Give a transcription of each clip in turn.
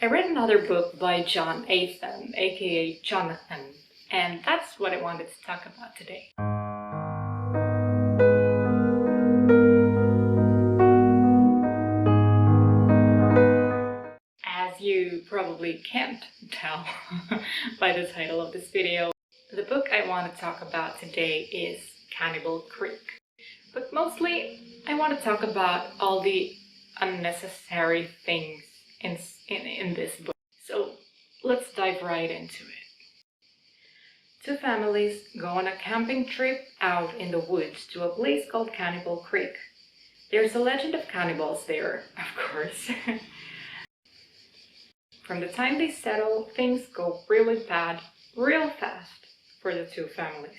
I read another book by Jon Athan, aka Jon Athan, and that's what I wanted to talk about today. As you probably can't tell by the title of this video, the book I want to talk about today is Cannibal Creek. But mostly, I want to talk about all the unnecessary things in this book. So let's dive right into it. Two families go on a camping trip out in the woods to a place called Cannibal Creek. There's a legend of cannibals there, of course. From the time they settle, things go really bad, real fast for the two families.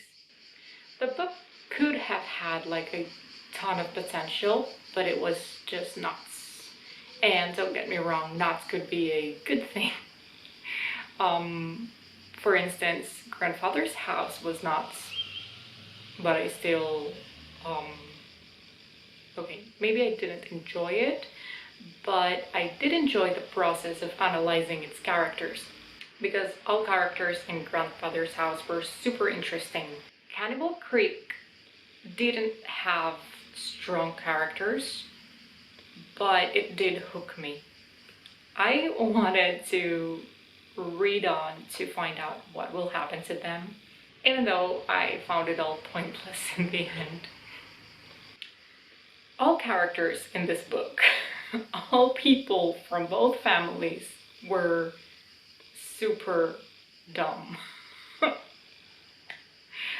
The book could have had like a ton of potential, but it was just nuts. And don't get me wrong, nuts could be a good thing. For instance, grandfather's house was nuts, but I still, okay, maybe I didn't enjoy it, but I did enjoy the process of analyzing its characters, because all characters in grandfather's house were super interesting. Cannibal Creek didn't have strong characters, but it did hook me. I wanted to read on to find out what will happen to them, even though I found it all pointless in the end. All characters in this book, all people from both families, were super dumb.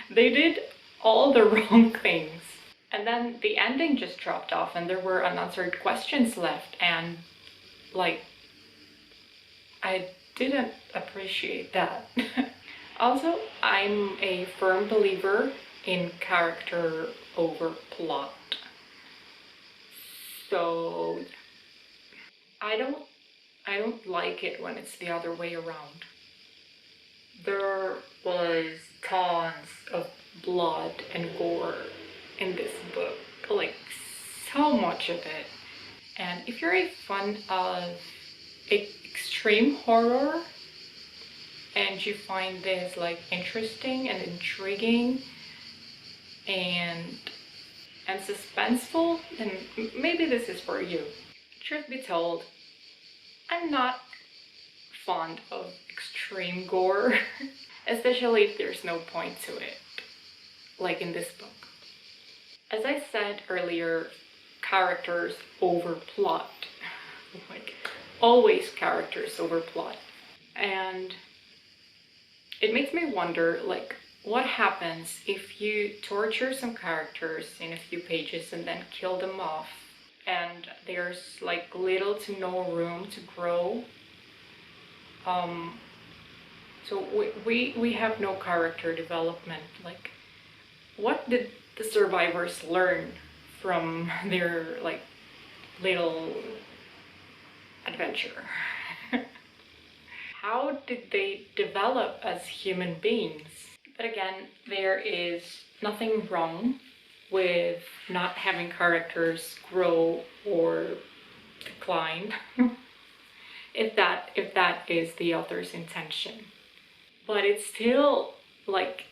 They did all the wrong things. And then the ending just dropped off and there were unanswered questions left, and like, I didn't appreciate that. Also, I'm a firm believer in character over plot. So I don't like it when it's the other way around. There was tons of blood and gore in this book, like so much of it. And if you're a fan of extreme horror and you find this like interesting and intriguing and suspenseful, then maybe this is for you. Truth be told, I'm not fond of extreme gore, especially if there's no point to it, like in this book. As I said earlier, characters over plot. Like, always characters over plot. And it makes me wonder, like, what happens if you torture some characters in a few pages and then kill them off, and there's like little to no room to grow? So we have no character development. Like, what did the survivors learn from their like little adventure? How did they develop as human beings? But again, there is nothing wrong with not having characters grow or decline, if that is the author's intention. But it's still like,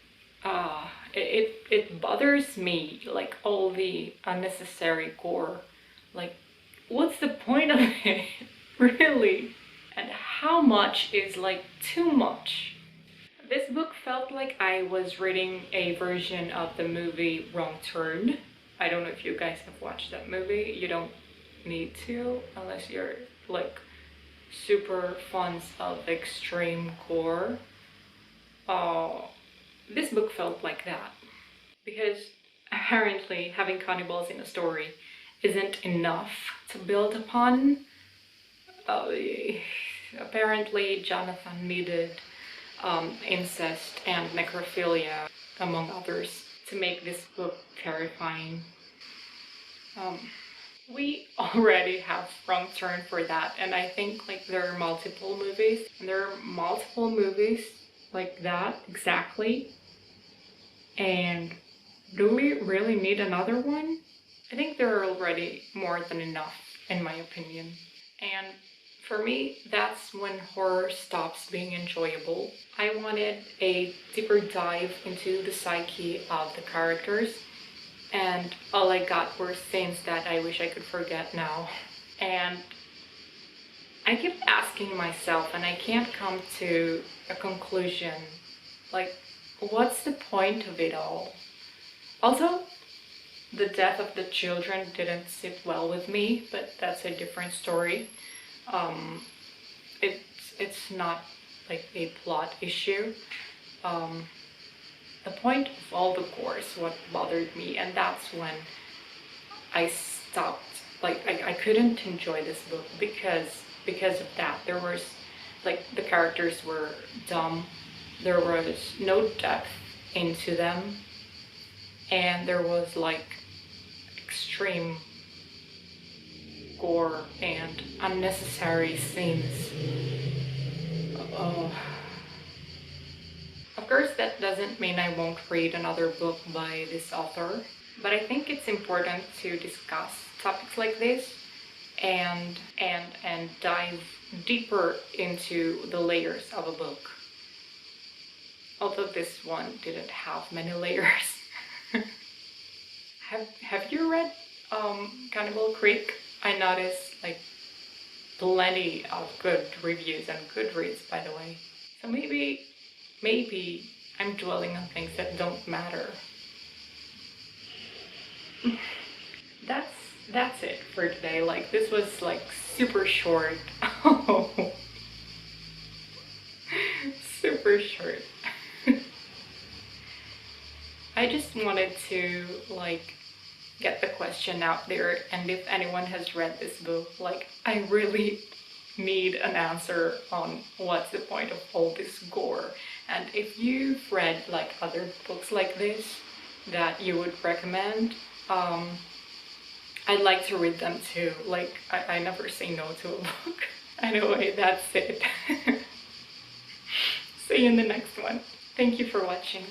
it bothers me, like all the unnecessary gore. Like, what's the point of it, really? And how much is like too much? This book felt like I was reading a version of the movie Wrong Turn. I don't know if you guys have watched that movie. You don't need to, unless you're like super fans of extreme gore. This book felt like that, because apparently having cannibals in a story isn't enough to build upon. Apparently Jon Athan needed incest and necrophilia, among others, to make this book terrifying. We already have Wrong Turn for that, and I think like there are multiple movies, like that exactly. And do we really need another one? I think there are already more than enough, in my opinion. And For me, that's when horror stops being enjoyable. I wanted a deeper dive into the psyche of the characters, and all I got were scenes that I wish I could forget now. And I keep asking myself, and I can't come to a conclusion, like, what's the point of it all? Also, the death of the children didn't sit well with me, but that's a different story. Um, it's not like a plot issue. Um, the point of all the gore is what bothered me, and that's when I stopped. Like I couldn't enjoy this book because of that. There was like the characters were dumb. There was no depth into them, and there was like extreme gore and unnecessary scenes. Oh. Of course, that doesn't mean I won't read another book by this author, but I think it's important to discuss topics like this and dive deeper into the layers of a book. Although this one didn't have many layers. Have you read Cannibal Creek? I noticed like plenty of good reviews on Goodreads, by the way. So maybe I'm dwelling on things that don't matter. That's it for today. Like this was like super short. Oh, super short. I just wanted to like get the question out there, and if anyone has read this book, like I really need an answer on what's the point of all this gore. And if you've read like other books like this that you would recommend, I'd like to read them too. Like I never say no to a book. Anyway, that's it. See you in the next one. Thank you for watching.